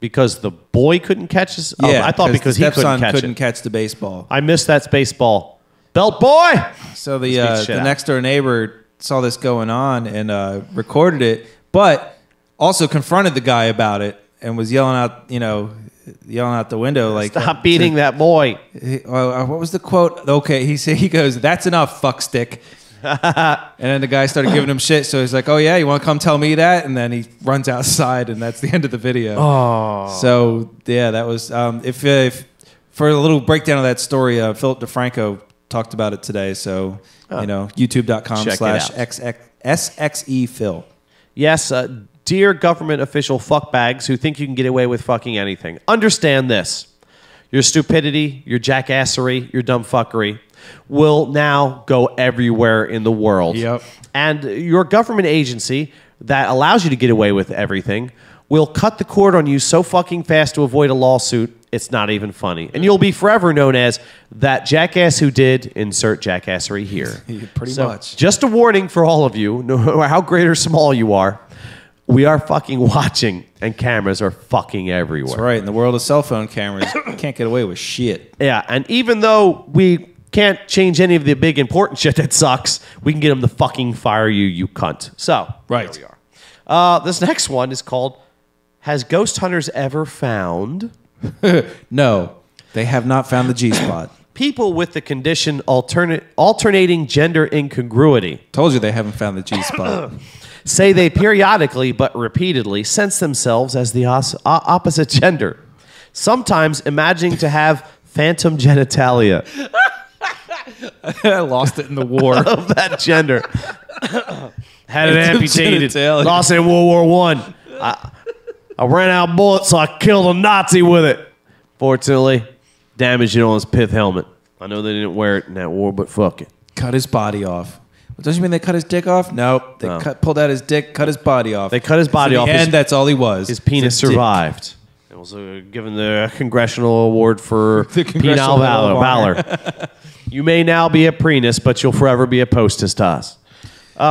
Speaker 1: Because the boy couldn't catch his...
Speaker 2: Yeah,
Speaker 1: I thought because he couldn't
Speaker 2: catch the baseball.
Speaker 1: I missed that baseball. Belt boy!
Speaker 2: So the next door neighbor saw this going on and recorded it, but also confronted the guy about it and was yelling out the window like,
Speaker 1: "Stop beating that boy!"
Speaker 2: What was the quote? Okay, he goes, "That's enough, fuckstick." And then the guy started giving him shit. So he's like, "Oh yeah, you want to come tell me that?" And then he runs outside, and that's the end of the video.
Speaker 1: Oh,
Speaker 2: so yeah, that was if for a little breakdown of that story, Philip DeFranco talked about it today. So youtube.com/SXEPhil.
Speaker 1: Yes, dear government official fuckbags who think you can get away with fucking anything. Understand this. Your stupidity, your jackassery, your dumb fuckery will now go everywhere in the world.
Speaker 2: Yep.
Speaker 1: And your government agency that allows you to get away with everything will cut the cord on you so fucking fast to avoid a lawsuit, it's not even funny. And you'll be forever known as that jackass who did insert jackassery here.
Speaker 2: Pretty much.
Speaker 1: Just a warning for all of you, no matter how great or small you are, we are fucking watching, and cameras are fucking everywhere.
Speaker 2: That's right. In the world of cell phone cameras, you can't get away with shit.
Speaker 1: Yeah, and even though we can't change any of the big important shit that sucks, we can get them to fucking fire you, you cunt. So,
Speaker 2: right.
Speaker 1: There we are. This next one is called, Has Ghost Hunters Ever Found...
Speaker 2: No, they have not found the G-spot.
Speaker 1: People with the condition alternating gender incongruity.
Speaker 2: Told you they haven't found the G-spot.
Speaker 1: Say they periodically but repeatedly sense themselves as the opposite gender. Sometimes imagining to have phantom genitalia.
Speaker 2: I lost it in the war.
Speaker 1: Of that gender. Had it amputated. Lost it in World War I. I ran out of bullets, so I killed a Nazi with it. Fortunately, damaged it on his pith helmet. I know they didn't wear it in that war, but fuck it.
Speaker 2: Cut his body off. Don't you mean they cut his dick off? Nope. They pulled out his dick, cut his body off.
Speaker 1: They cut his body off.
Speaker 2: And that's all he was.
Speaker 1: His penis survived. It was given the Congressional Award for Penal Valor. You may now be a Prenus, but you'll forever be a Postus to us.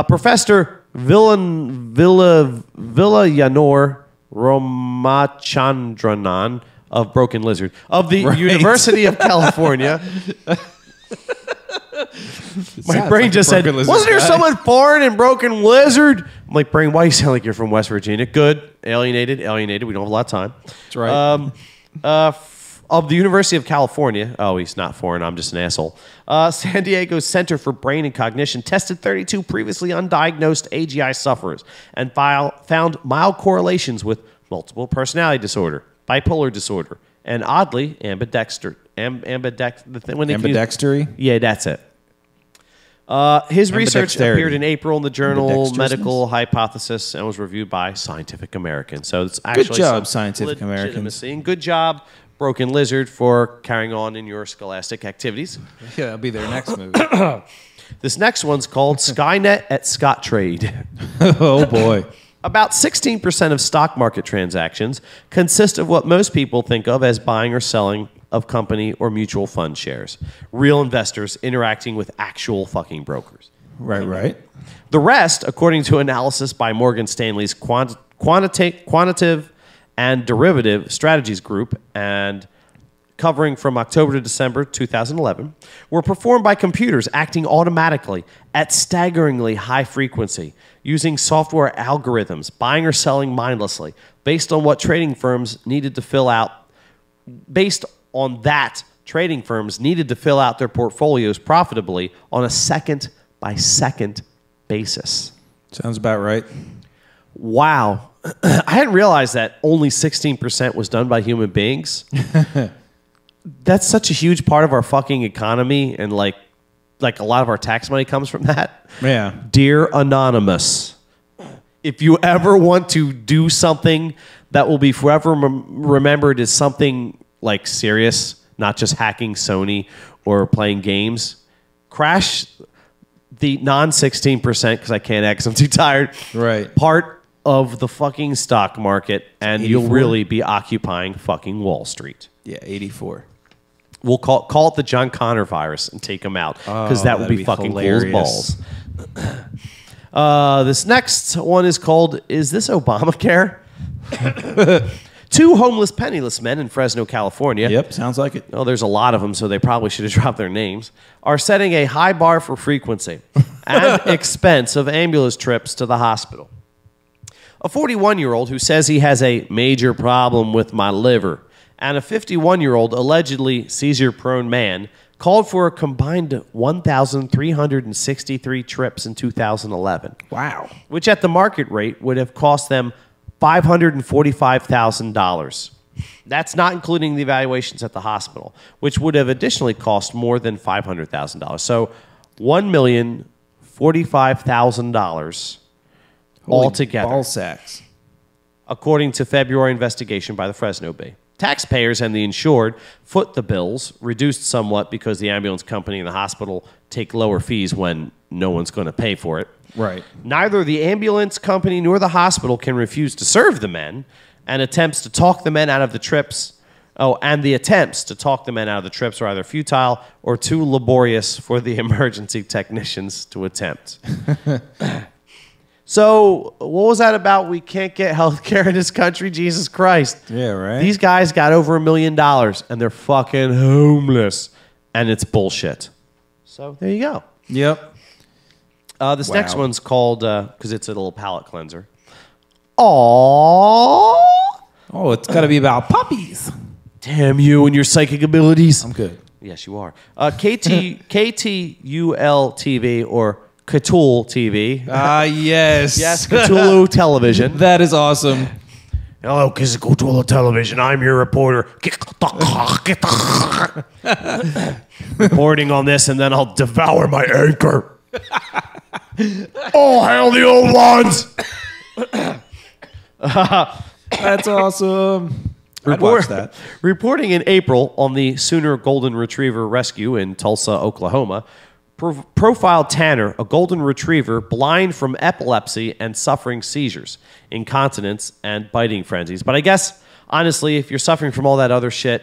Speaker 1: Professor Villayanor Ramachandranan of Broken Lizard of the University of California. My brain just said, wasn't there someone foreign in Broken Lizard? I'm like, brain, why you sound like you're from West Virginia? Good. Alienated. We don't have a lot of time.
Speaker 2: That's right.
Speaker 1: of the University of California, oh, he's not foreign, I'm just an asshole, San Diego's Center for Brain and Cognition tested 32 previously undiagnosed AGI sufferers and found mild correlations with multiple personality disorder, bipolar disorder, and oddly, ambidexter.
Speaker 2: Ambidextery?
Speaker 1: Yeah, that's it. His research appeared in April in the journal Medical Hypothesis and was reviewed by Scientific American. So it's actually
Speaker 2: good job, Scientific American.
Speaker 1: And good job, Broken Lizard, for carrying on in your scholastic activities.
Speaker 2: Yeah, that'll be their next movie.
Speaker 1: This next one's called Skynet at Scottrade.
Speaker 2: Oh, boy.
Speaker 1: About 16% of stock market transactions consist of what most people think of as buying or selling of company or mutual fund shares. Real investors interacting with actual fucking brokers.
Speaker 2: Right.
Speaker 1: The rest, according to analysis by Morgan Stanley's Quantitative and Derivative Strategies Group, and covering from October to December 2011, were performed by computers acting automatically at staggeringly high frequency, using software algorithms, buying or selling mindlessly, based on what trading firms needed to fill out, trading firms needed to fill out their portfolios profitably on a second-by-second basis.
Speaker 2: Sounds about right.
Speaker 1: Wow. I hadn't realized that only 16% was done by human beings. That's such a huge part of our fucking economy, and like a lot of our tax money comes from that.
Speaker 2: Yeah.
Speaker 1: Dear Anonymous, if you ever want to do something that will be forever remembered as something like serious, not just hacking Sony or playing games, crash the non-16%, because I can't X, I'm too tired.
Speaker 2: Right.
Speaker 1: Part of the fucking stock market, and
Speaker 2: 84?
Speaker 1: you'll really be occupying fucking Wall Street.
Speaker 2: Yeah, 84.
Speaker 1: We'll call it the John Connor virus and take him out, because that would be fucking hilarious. Cool as balls. This next one is called, Is This Obamacare? Two homeless, penniless men in Fresno, California.
Speaker 2: Yep, sounds like it.
Speaker 1: Oh, there's a lot of them, so they probably should have dropped their names. Are setting a high bar for frequency and expense of ambulance trips to the hospital. A 41-year-old who says he has a major problem with my liver, and a 51-year-old allegedly seizure-prone man called for a combined 1,363 trips in 2011.
Speaker 2: Wow.
Speaker 1: Which at the market rate would have cost them $545,000. That's not including the evaluations at the hospital, which would have additionally cost more than $500,000. So $1,045,000 altogether.
Speaker 2: Ball sacks.
Speaker 1: According to February investigation by the Fresno Bee. Taxpayers and the insured foot the bills, reduced somewhat because the ambulance company and the hospital take lower fees when no one's going to pay for it.
Speaker 2: Right.
Speaker 1: Neither the ambulance company nor the hospital can refuse to serve the men, and attempts to talk the men out of the trips. The attempts to talk the men out of the trips are either futile or too laborious for the emergency technicians to attempt. So, what was that about? We can't get health care in this country? Jesus Christ.
Speaker 2: Yeah, right.
Speaker 1: These guys got over $1 million, and they're fucking homeless, and it's bullshit. So, there you go.
Speaker 2: Yep.
Speaker 1: This next one's called, because it's a little palate cleanser. Aww.
Speaker 2: Oh, it's got to be about puppies.
Speaker 1: Damn you and your psychic abilities.
Speaker 2: I'm good.
Speaker 1: Yes, you are. KTUL TV, or Cthulhu TV.
Speaker 2: Yes.
Speaker 1: Yes, Cthulhu Television.
Speaker 2: That is awesome.
Speaker 1: Hello, Cthulhu Television. I'm your reporter. Reporting on this, and then I'll devour my anchor. Oh, hail the old ones!
Speaker 2: That's awesome. I'd watch that.
Speaker 1: Reporting in April on the Sooner Golden Retriever rescue in Tulsa, Oklahoma, profiled Tanner, a golden retriever blind from epilepsy and suffering seizures, incontinence, and biting frenzies. But I guess, honestly, if you're suffering from all that other shit,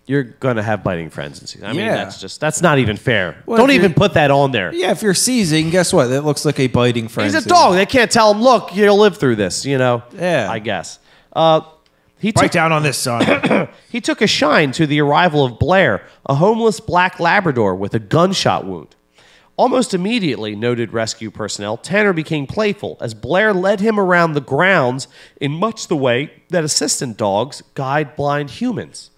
Speaker 1: you're going to have biting frenzies. I mean, that's not even fair.
Speaker 2: Well,
Speaker 1: don't even put that on there.
Speaker 2: Yeah, if you're seizing, guess what? That looks like a biting frenzy.
Speaker 1: He's a dog. They can't tell him, look, you'll live through this, you know?
Speaker 2: Yeah.
Speaker 1: I guess.
Speaker 2: Bite down on this, son.
Speaker 1: He took a shine to the arrival of Blair, a homeless black Labrador with a gunshot wound. Almost immediately, noted rescue personnel, Tanner became playful as Blair led him around the grounds in much the way that assistant dogs guide blind humans.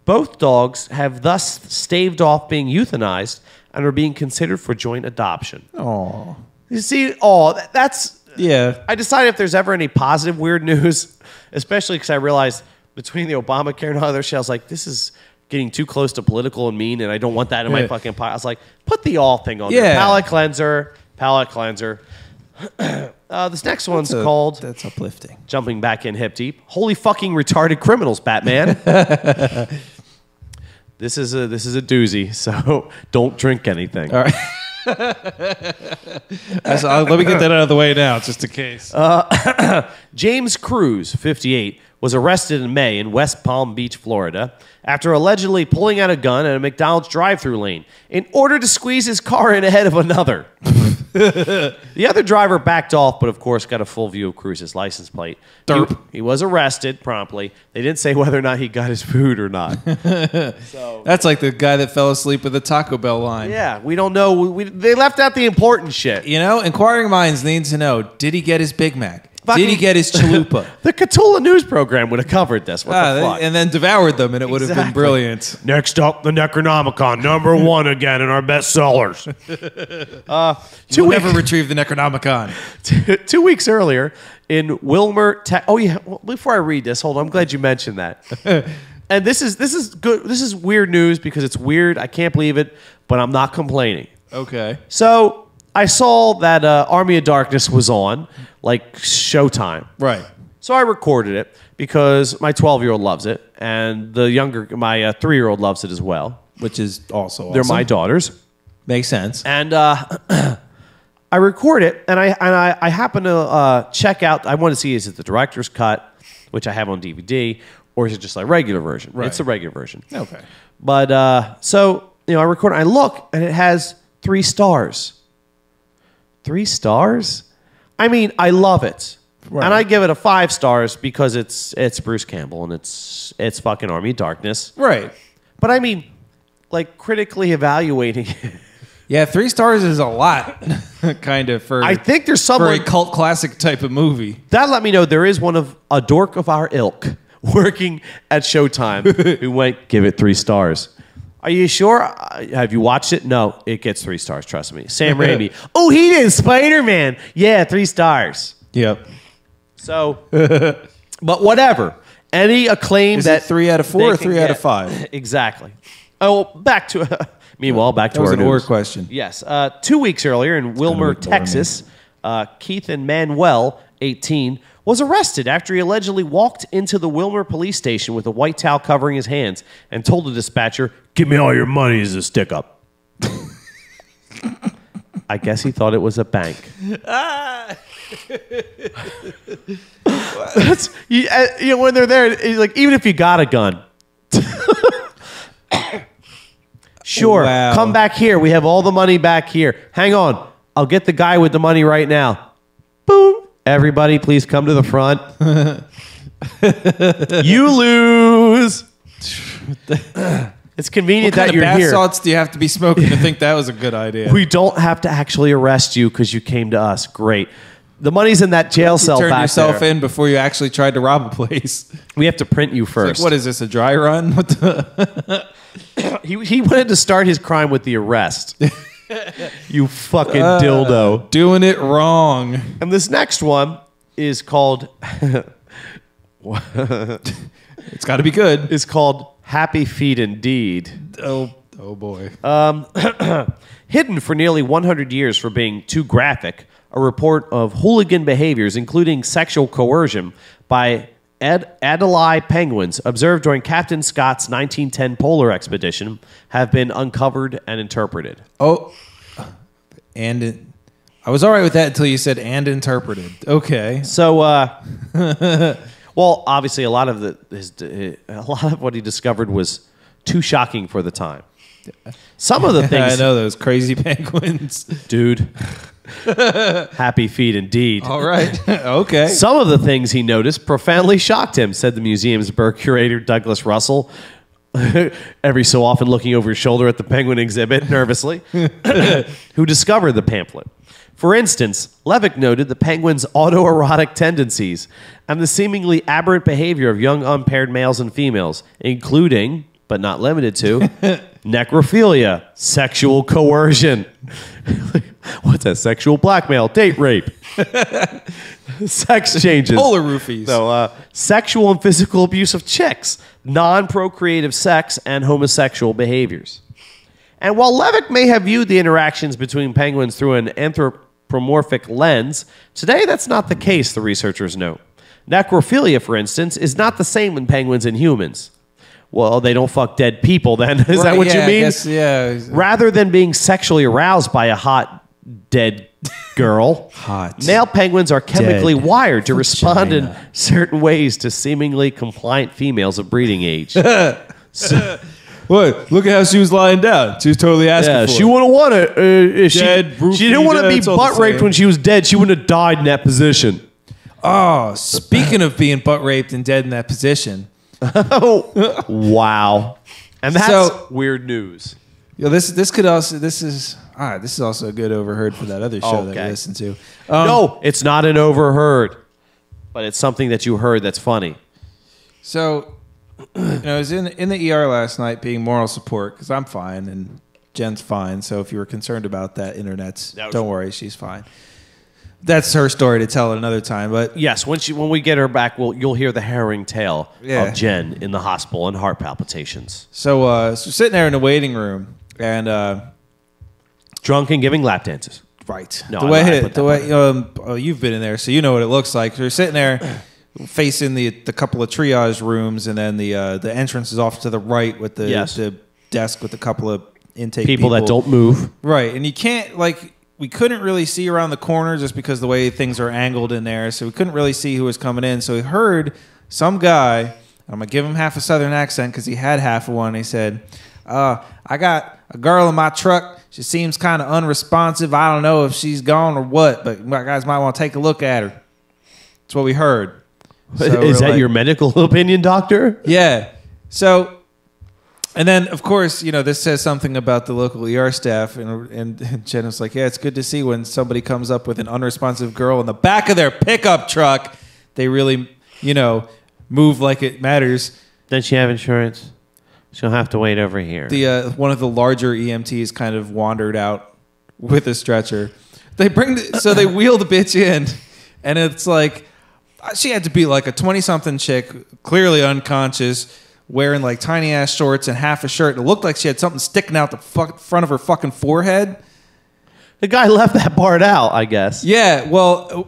Speaker 1: Both dogs have thus staved off being euthanized and are being considered for joint adoption.
Speaker 2: Oh,
Speaker 1: You see, that's...
Speaker 2: yeah.
Speaker 1: I decided if there's ever any positive weird news, especially because I realized between the Obamacare and other shit, I was like, this is getting too close to political and mean, and I don't want that in my fucking pot. I was like, put the all thing on there. Palate cleanser. This next one's called...
Speaker 2: That's uplifting.
Speaker 1: Jumping back in hip deep. Holy fucking retarded criminals, Batman. This is a doozy, so don't drink anything.
Speaker 2: All right. Let me get that out of the way now, just in case.
Speaker 1: James Cruz, 58, was arrested in May in West Palm Beach, Florida, after allegedly pulling out a gun at a McDonald's drive-thru lane in order to squeeze his car in ahead of another. The other driver backed off, but of course got a full view of Cruz's license plate. He was arrested promptly. They didn't say whether or not he got his food or not.
Speaker 2: That's like the guy that fell asleep with the Taco Bell line.
Speaker 1: Yeah, we don't know. They left out the important shit.
Speaker 2: You know, inquiring minds need to know, did he get his Big Mac? Did he get his chalupa?
Speaker 1: The Catula news program would have covered this. What the fuck?
Speaker 2: And then devoured them, and it would have been brilliant.
Speaker 1: Next up, the Necronomicon, #1 again in our bestsellers.
Speaker 2: We'll never retrieve the Necronomicon.
Speaker 1: 2 weeks earlier in Wilmer, oh yeah. Well, before I read this, hold on. I'm glad you mentioned that. And this is good. This is weird news because it's weird. I can't believe it, but I'm not complaining.
Speaker 2: Okay.
Speaker 1: So I saw that Army of Darkness was on, like Showtime.
Speaker 2: Right.
Speaker 1: So I recorded it because my 12-year-old loves it, and my 3-year-old loves it as well.
Speaker 2: Which is also awesome.
Speaker 1: They're my daughters.
Speaker 2: Makes sense.
Speaker 1: And I record it, and I happen to check out. I want to see, is it the director's cut, which I have on DVD, or is it just like regular version?
Speaker 2: Right.
Speaker 1: It's the regular version.
Speaker 2: Okay.
Speaker 1: But so I record. I look, and it has 3 stars. 3 stars? I mean, I love it. Right. And I give it a 5 stars because it's Bruce Campbell and it's fucking Army of Darkness.
Speaker 2: Right.
Speaker 1: But I mean, like critically evaluating it.
Speaker 2: Yeah, 3 stars is a lot, kind of, for
Speaker 1: I think there's someone
Speaker 2: for a cult classic type of movie.
Speaker 1: That let me know there is one of a dork of our ilk working at Showtime who went, give it 3 stars. Are you sure? Have you watched it? No, it gets 3 stars, trust me. Sam Raimi. Oh, he did Spider-Man. Yeah, 3 stars.
Speaker 2: Yep.
Speaker 1: So, but whatever. Any acclaim
Speaker 2: Is
Speaker 1: that...
Speaker 2: it 3 out of 4 or 3 out of 5?
Speaker 1: Exactly. Oh, back to... Meanwhile, back to our
Speaker 2: news. That was an or question.
Speaker 1: Yes. 2 weeks earlier in Wilmer, Texas, Keith and Manuel, 18, was arrested after he allegedly walked into the Wilmer police station with a white towel covering his hands and told the dispatcher, "Give me all your money as a stick-up." I guess he thought it was a bank. When they're there, it's like, even if you got a gun, sure, come back here. We have all the money back here. Hang on. I'll get the guy with the money right now. Boom. Everybody, please come to the front. You lose. It's convenient that you're here. What kind of bath
Speaker 2: salts do you have to be smoking to think that was a good idea?
Speaker 1: We don't have to actually arrest you because you came to us. Great. The money's in that jail cell back there.
Speaker 2: You turned yourself in before you actually tried to rob a place.
Speaker 1: We have to print you first.
Speaker 2: Like, what is this, a dry run? What the?
Speaker 1: He wanted to start his crime with the arrest. You fucking dildo.
Speaker 2: Doing it wrong.
Speaker 1: And this next one is called...
Speaker 2: It's got to be good.
Speaker 1: It's called Happy Feet Indeed.
Speaker 2: Oh boy.
Speaker 1: Hidden for nearly 100 years for being too graphic, a report of hooligan behaviors, including sexual coercion by Adelie penguins observed during Captain Scott's 1910 polar expedition, have been uncovered and interpreted.
Speaker 2: Oh, and I was all right with that until you said "and interpreted." Okay.
Speaker 1: So, well, obviously, a lot of what he discovered was too shocking for the time. Some of the things
Speaker 2: I know, those crazy penguins,
Speaker 1: dude. Happy feet indeed.
Speaker 2: All right. Okay.
Speaker 1: Some of the things he noticed profoundly shocked him, said the museum's bird curator Douglas Russell, every so often looking over his shoulder at the penguin exhibit nervously, who discovered the pamphlet. For instance, Levick noted the penguin's autoerotic tendencies and the seemingly aberrant behavior of young unpaired males and females, including but not limited to necrophilia, sexual coercion. What's that? Sexual blackmail, date rape, sex changes,
Speaker 2: polar roofies.
Speaker 1: So, sexual and physical abuse of chicks, non-procreative sex, and homosexual behaviors. And while Levick may have viewed the interactions between penguins through an anthropomorphic lens, today that's not the case, the researchers note. Necrophilia, for instance, is not the same in penguins and humans. Well, they don't fuck dead people then. Is that what you mean?
Speaker 2: I guess, yeah.
Speaker 1: Rather than being sexually aroused by a hot, dead girl, male penguins are chemically wired to respond in certain ways to seemingly compliant females of breeding age.
Speaker 2: What? Look at how she was lying down. She was totally asking for it.
Speaker 1: She wouldn't want to. She didn't want to be butt raped when she was dead. She wouldn't have died in that position.
Speaker 2: Oh, speaking of being butt raped and dead in that position.
Speaker 1: Wow. And that's weird news.
Speaker 2: This is also a good overheard for that other show that I listened to.
Speaker 1: No, it's not an overheard, but it's something that you heard that's funny.
Speaker 2: So, I was in the ER last night being moral support because I'm fine and Jen's fine. So if you were concerned about that, don't worry, she's fine. That's her story to tell at another time. But
Speaker 1: yes, when we get her back, you'll hear the harrowing tale of Jen in the hospital and heart palpitations.
Speaker 2: So sitting there in the waiting room and
Speaker 1: drunk and giving lap dances.
Speaker 2: Right.
Speaker 1: No,
Speaker 2: you've been in there, so you know what it looks like. We're sitting there facing the couple of triage rooms, and then the entrance is off to the right with the desk with a couple of intake people
Speaker 1: that don't move.
Speaker 2: Right, and you can't we couldn't really see around the corner just because the way things are angled in there, so we couldn't really see who was coming in. So we heard some guy, I'm going to give him half a southern accent because he had half of one. He said, I got a girl in my truck. She seems kind of unresponsive. I don't know if she's gone or what, but my guys might want to take a look at her. That's what we heard.
Speaker 1: So is that your medical opinion, doctor?
Speaker 2: Yeah. So... And then, of course, this says something about the local ER staff. And Jen was like, yeah, it's good to see when somebody comes up with an unresponsive girl in the back of their pickup truck. They really, move like it matters.
Speaker 1: Does she have insurance? She'll have to wait over here.
Speaker 2: One of the larger EMTs kind of wandered out with a stretcher. They wheel the bitch in. And it's like, she had to be like a 20-something chick, clearly unconscious, wearing like tiny ass shorts and half a shirt. It looked like she had something sticking out the front of her fucking forehead.
Speaker 1: The guy left that part out, I guess.
Speaker 2: Yeah, well,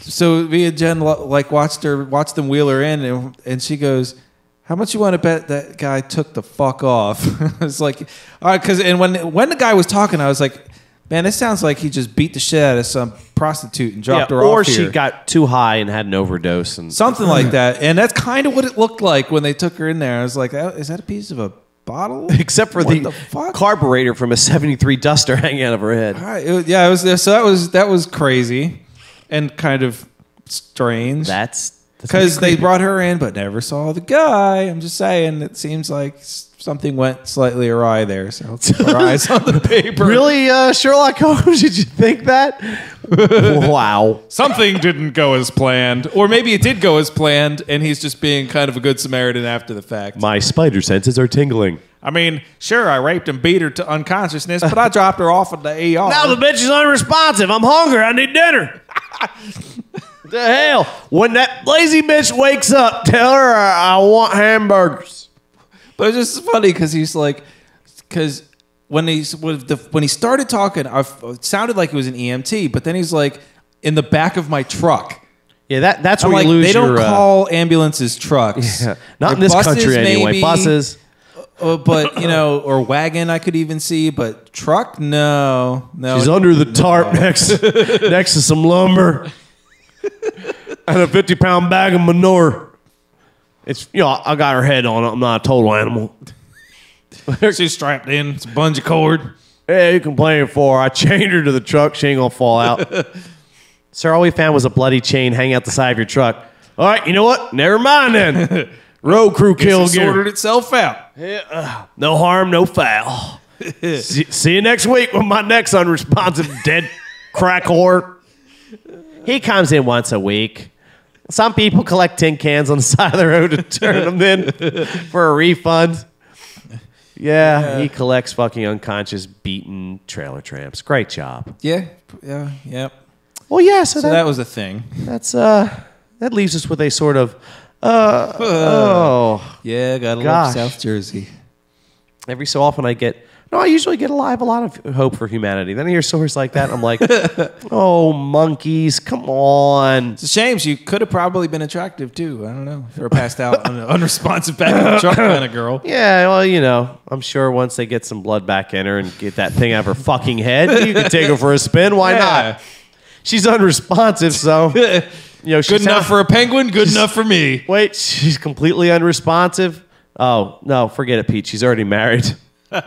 Speaker 2: so me and Jen watched them wheel her in, and she goes, "How much you want to bet that guy took the fuck off?" It's like, all right, because when the guy was talking, I was like, man, this sounds like he just beat the shit out of some prostitute and dropped her off
Speaker 1: or
Speaker 2: here.
Speaker 1: She got too high and had an overdose. And
Speaker 2: something like that. And that's kind of what it looked like when they took her in there. I was like, is that a piece of a bottle?
Speaker 1: Except for the carburetor from a 73 Duster hanging out of her head.
Speaker 2: All right. It was, so that was crazy and kind of strange.
Speaker 1: That's
Speaker 2: because they brought her in but never saw the guy. I'm just saying, it seems like something went slightly awry there. So let's keep our eyes on the paper.
Speaker 1: Really, Sherlock Holmes? Did you think that? Wow.
Speaker 2: Something didn't go as planned. Or maybe it did go as planned, and he's just being kind of a good Samaritan after the fact.
Speaker 1: My spider senses are tingling.
Speaker 2: I mean, sure, I raped and beat her to unconsciousness, but I dropped her off at the ER.
Speaker 1: Now the bitch is unresponsive. I'm hungry. I need dinner. The hell? When that lazy bitch wakes up, tell her I want hamburgers.
Speaker 2: But it's just funny because he's like, because when he started talking, it sounded like it was an EMT, but then he's like, in the back of my truck.
Speaker 1: Yeah, that's where you lose
Speaker 2: they
Speaker 1: your...
Speaker 2: don't call ambulances trucks.
Speaker 1: Yeah. Not in this country anyway.
Speaker 2: Maybe,
Speaker 1: buses.
Speaker 2: But, or wagon I could even see, but truck, no.
Speaker 1: She's under the tarp next to some lumber and a 50-pound bag of manure. It's, I got her head on it. I'm not a total animal.
Speaker 2: She's strapped in. It's a bungee cord.
Speaker 1: Hey, you complaining for? I chained her to the truck. She ain't gonna fall out. Sir, all we found was a bloody chain hanging out the side of your truck. All right, you know what? Never mind then. Road crew kill gear.
Speaker 2: Sorted itself out.
Speaker 1: Yeah, no harm, no foul. See you next week when my next unresponsive dead crack whore. He comes in once a week. Some people collect tin cans on the side of the road to turn them in for a refund. Yeah, he collects fucking unconscious, beaten trailer tramps. Great job.
Speaker 2: Yeah.
Speaker 1: Well, yeah. So
Speaker 2: that was a thing.
Speaker 1: That's that leaves us with a sort of
Speaker 2: yeah, gotta love South Jersey.
Speaker 1: Every so often I usually get a lot of hope for humanity. Then I hear stories like that, I'm like, oh, monkeys, come on.
Speaker 2: It's a shame. She could have probably been attractive, too. I don't know. If her passed out on an unresponsive back of the truck kind of girl.
Speaker 1: Yeah, well, I'm sure once they get some blood back in her and get that thing out of her fucking head, you can take her for a spin. Why not? She's unresponsive, so...
Speaker 2: good enough for a penguin, good enough for me.
Speaker 1: Wait, she's completely unresponsive? Oh, no, forget it, Pete. She's already married. And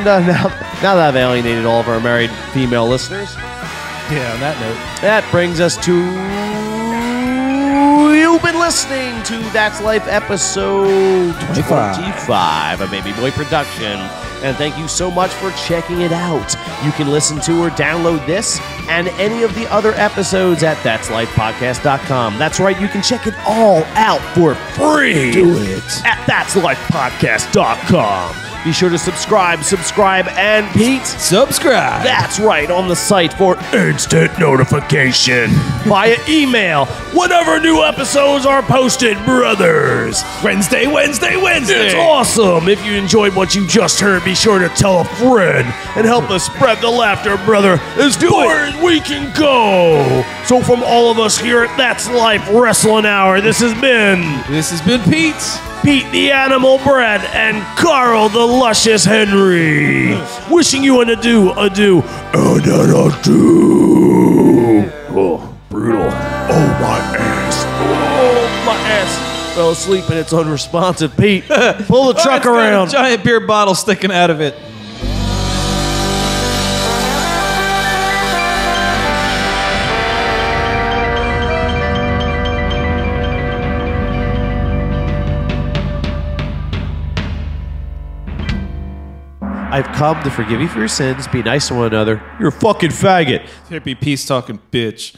Speaker 1: now that I've alienated all of our married female listeners,
Speaker 2: on that note,
Speaker 1: that brings us to you've been listening to That's Life episode 25 of Baby Boy Production. And thank you so much for checking it out. You can listen to or download this and any of the other episodes at ThatsLifePodcast.com. That's right, you can check it all out for free.
Speaker 2: Do it.
Speaker 1: At ThatsLifePodcast.com. Be sure to subscribe, and Pete,
Speaker 2: subscribe.
Speaker 1: That's right, on the site for instant notification via email whenever new episodes are posted, brothers.
Speaker 2: Wednesday.
Speaker 1: It's awesome. If you enjoyed what you just heard, be sure to tell a friend and help us spread the laughter, brother, as far as we can go. So from all of us here at That's Life Wrestling Hour, this has been Pete the Animal Bread, and Carl the Luscious Henry. Wishing you an adieu, and an adieu. Oh, brutal. Oh, my ass fell asleep and it's unresponsive. Pete, pull the truck around.
Speaker 2: Got a giant beer bottle sticking out of it.
Speaker 1: I've come to forgive you for your sins. Be nice to one another. You're a fucking faggot.
Speaker 2: Hippie peace talking bitch.